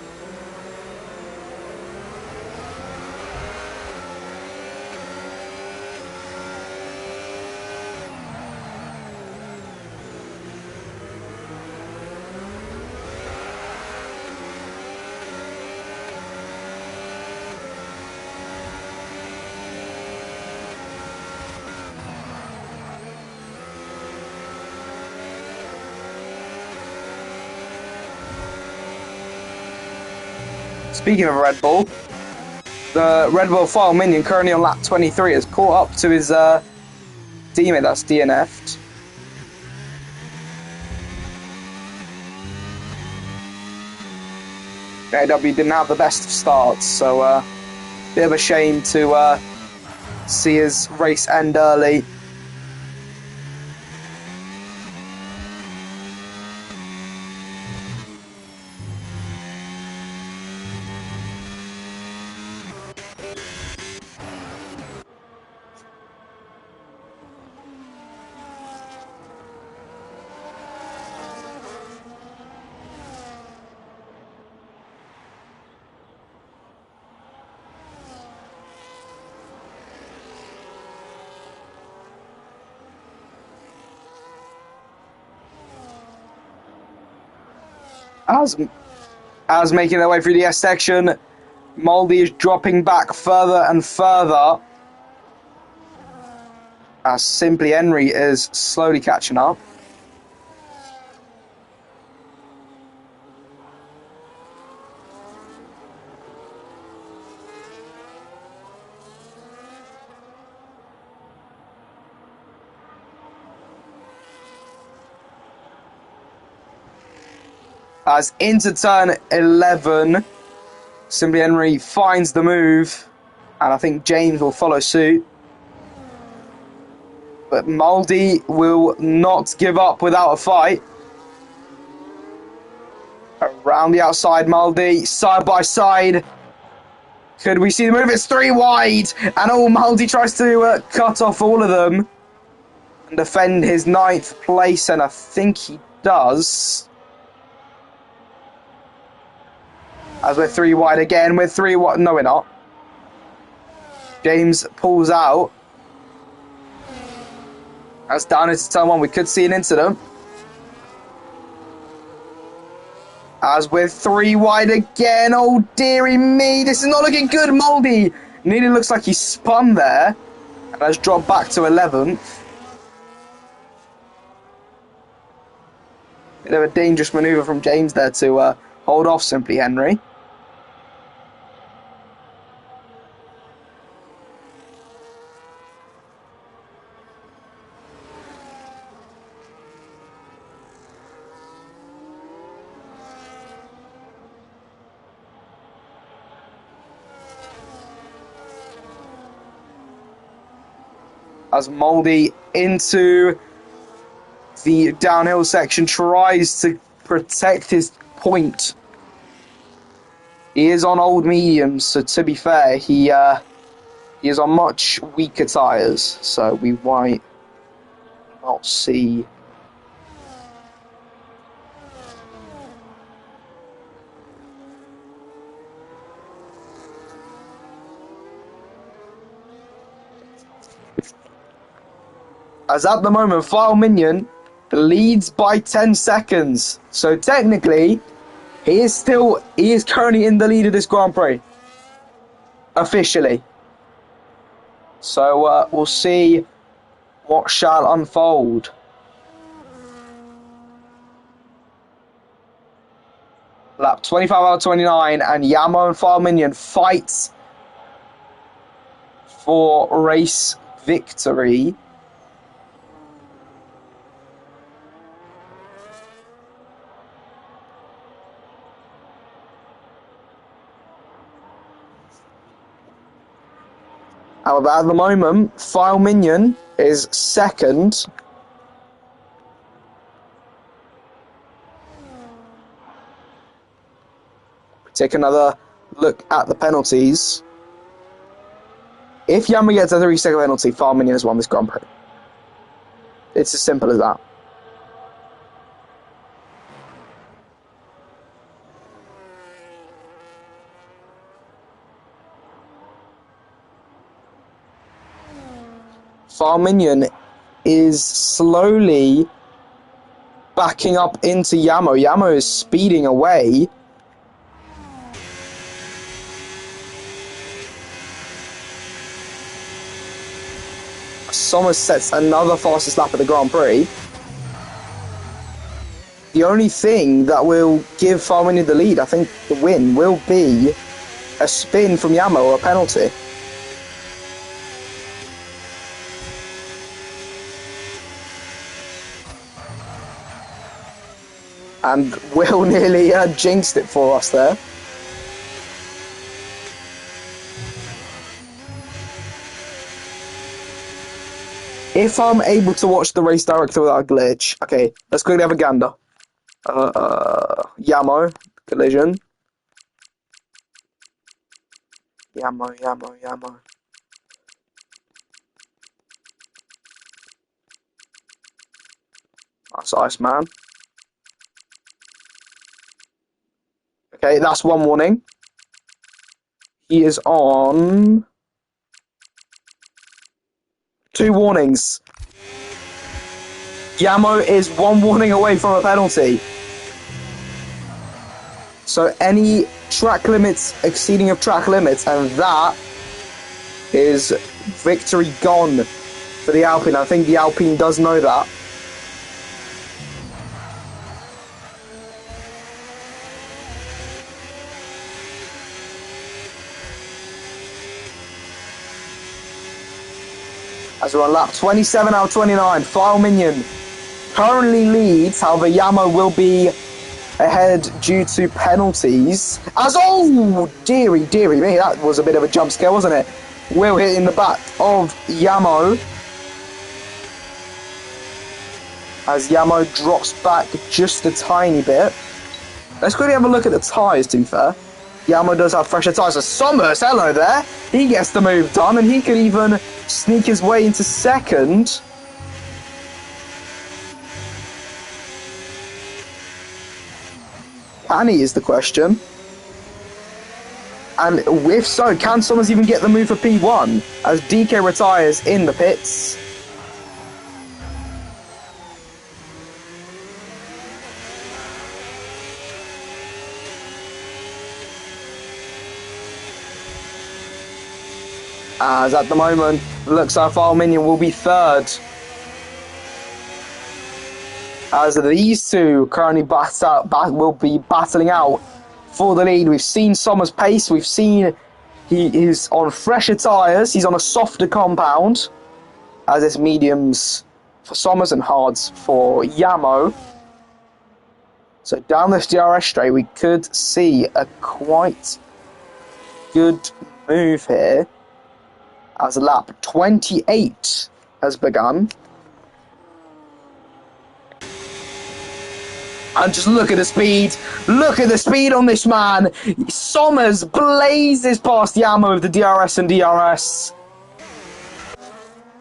Speaking of Red Bull, the Red Bull file minion currently on lap 23 has caught up to his teammate that's DNF'd. AW didn't have the best of starts, so bit of a shame to see his race end early. As making their way through the S section, Moldy is dropping back further and further. As Simply Henry is slowly catching up. As into turn 11, Simply Henry finds the move, and I think James will follow suit. But Moldy will not give up without a fight. Around the outside, Moldy, side by side. Could we see the move? It's 3 wide, and Moldy tries to cut off all of them and defend his 9th place, and I think he does. As we're 3 wide again, we're 3 wide. No, we're not. James pulls out. As down into turn 1, we could see an incident. As we're 3 wide again. Oh, dearie me. This is not looking good, Moldy. Nearly looks like he spun there and has dropped back to 11th. Bit of a dangerous manoeuvre from James there to hold off Simply Henry. As Moldy into the downhill section tries to protect his point. He is on old mediums, so to be fair, he is on much weaker tyres, so we might not see as at the moment, File Minion leads by 10 seconds. So technically, he is currently in the lead of this Grand Prix. Officially. So we'll see what shall unfold. Lap 25 out of 29, and Yamo and File Minion fight for race victory. However, at the moment, File Minion is second. Take another look at the penalties. If Yama gets a 3-second penalty, File Minion has won this Grand Prix. It's as simple as that. File Minion is slowly backing up into Yamo. Yamo is speeding away. Somers sets another fastest lap of the Grand Prix. The only thing that will give File Minion the lead, I think the win, will be a spin from Yamo or a penalty. And Will nearly jinxed it for us there. If I'm able to watch the race director without a glitch, okay, let's quickly have a gander. Yamo, collision. Yamo. That's Iceman. Okay, that's one warning. He is on 2 warnings. Yamo is 1 warning away from a penalty. So any track limits exceeding of track limits, and that is victory gone for the Alpine. I think the Alpine does know that. As we're on lap 27 out of 29, File Minion currently leads. However, Yamo will be ahead due to penalties. Oh, dearie me, that was a bit of a jump scare, wasn't it? Will hit in the back of Yamo. As Yamo drops back just a tiny bit. Let's quickly have a look at the tyres, to be fair. Yamo does have fresher tyres. So Somers, hello there. He gets the move done, and he could even sneak his way into second. Can he is the question. And if so, can Somers even get the move for P1 as DK retires in the pits? As at the moment, looks like File Minion will be third. As these two currently will be battling out for the lead. We've seen Somers' pace. We've seen he is on fresher tyres. He's on a softer compound. As it's mediums for Somers and hards for Yamo. So down this DRS straight, we could see a quite good move here. As lap 28 has begun. And just look at the speed. Look at the speed on this man. Somers blazes past Yamo with the DRS and DRS.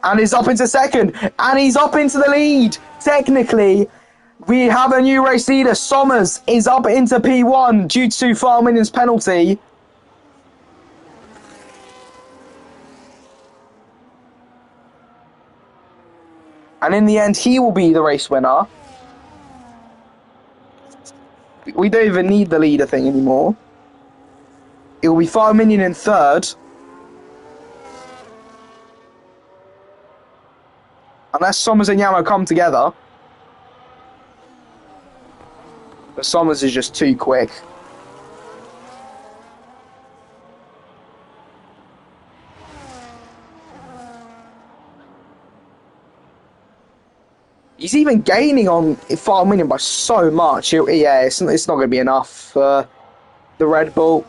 And he's up into second. And he's up into the lead. Technically, we have a new race leader. Somers is up into P1 due to File Minion's penalty. And in the end, he will be the race winner. We don't even need the leader thing anymore. It will be File Minion in third. Unless Somers and Yamo come together. But Somers is just too quick. He's even gaining on File Minion by so much. Yeah, it's not going to be enough for the Red Bull.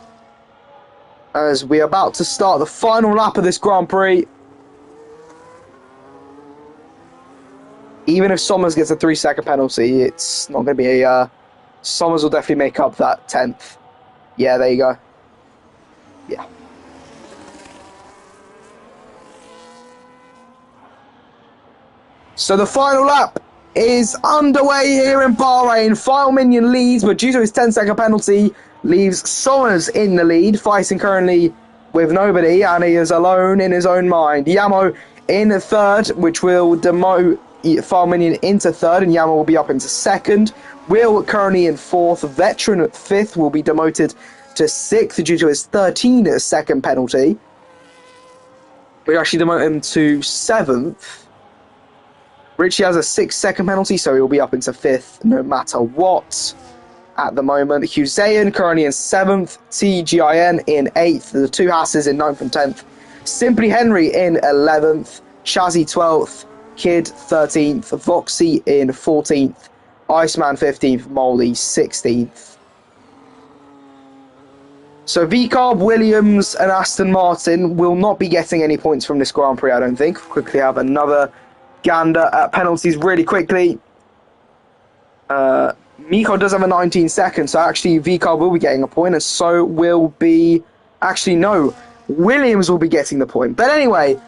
As we're about to start the final lap of this Grand Prix. Even if Somers gets a 3-second penalty, it's not going to be a... Somers will definitely make up that 10th. Yeah, there you go. Yeah. So the final lap is underway here in Bahrain. File Minion leads, but due to his 10-second penalty, leaves Somers in the lead, fighting currently with nobody, and he is alone in his own mind. Yamo in third, which will demote File Minion into third, and Yamo will be up into second. Will currently in fourth. Veteran at fifth will be demoted to sixth due to his 13-second penalty. We actually demote him to seventh. Richie has a 6-second penalty, so he'll be up into fifth no matter what. At the moment, Hussein currently in 7th, TGIN in 8th, the two Hasses in 9th and 10th, Simply Henry in 11th, Chazzy 12th, Kid 13th, Voxy in 14th, Iceman 15th, Molly 16th. So VCarb, Williams and Aston Martin will not be getting any points from this Grand Prix, I don't think. We'll quickly have another gander at penalties really quickly. Miko does have a 19 seconds, so actually VCarb will be getting a point, and so will be... Actually, no. Williams will be getting the point. But anyway,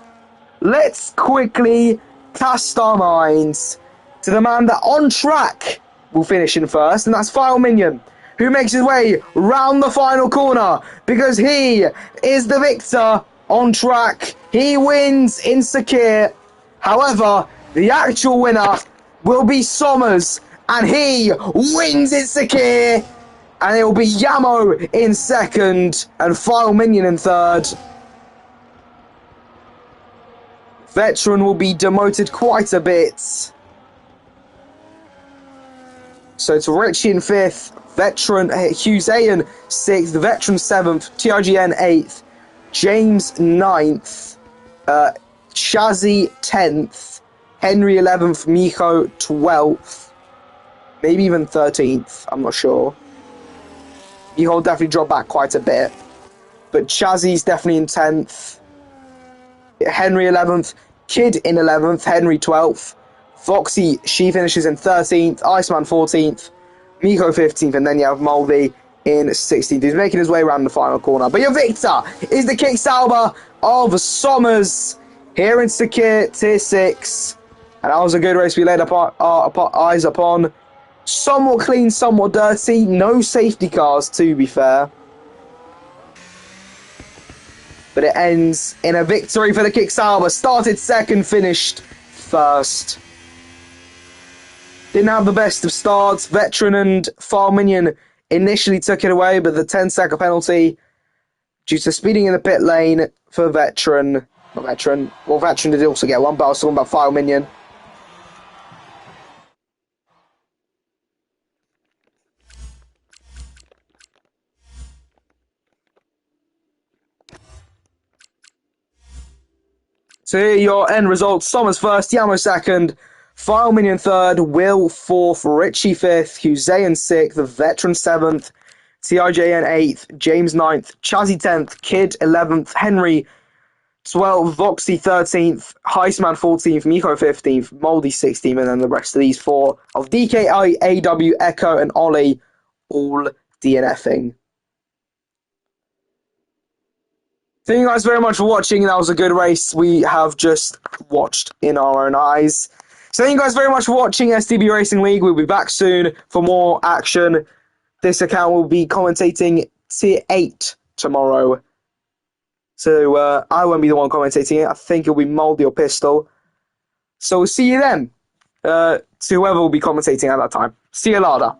let's quickly cast our minds to the man that on track will finish in first, and that's File Minion, who makes his way round the final corner, because he is the victor on track. He wins in Sakir. However, the actual winner will be Somers, and he wins it Sakir, and it will be Yamo in second and File Minion in third. Veteran will be demoted quite a bit. So it's Richie in fifth, Veteran Hussein sixth, Veteran seventh, TRGN eighth, James ninth, Shazzy 10th, Henry 11th, Miko 12th. Maybe even 13th, I'm not sure. Miko definitely dropped back quite a bit. But Chazzy's definitely in 10th. Henry 11th, Kid in 11th, Henry 12th. Foxy, she finishes in 13th. Iceman 14th. Miko 15th, and then you have Moldy in 16th. He's making his way around the final corner. But your victor is the Kick Sauber of Somers here in Sakir Tier 6. And that was a good race we laid our eyes upon. Somewhat clean, somewhat dirty. No safety cars, to be fair. But it ends in a victory for the Kick Sauber. Started second, finished first. Didn't have the best of starts. Veteran and File Minion initially took it away, but the 10-second penalty due to speeding in the pit lane for Veteran. Not Veteran. Well, Veteran did also get one, but I was talking about File Minion. So here are your end results. Somers first, Yamo second, File Minion third, Will fourth, Richie fifth, Hussein sixth, Veteran seventh, TRJN eighth, James ninth, Chazzy 10th, Kid 11th, Henry 12th, Voxy 13th, Heistman 14th, Miko 15th, Moldy 16th, and then the rest of these four of DKI, AW, Echo, and Ollie all DNFing. Thank you guys very much for watching. That was a good race we have just watched in our own eyes. So thank you guys very much for watching STB Racing League. We'll be back soon for more action. This account will be commentating Tier 8 tomorrow. So I won't be the one commentating it. I think it'll be Moldy or Pistol. So we'll see you then. To whoever will be commentating at that time. See you later.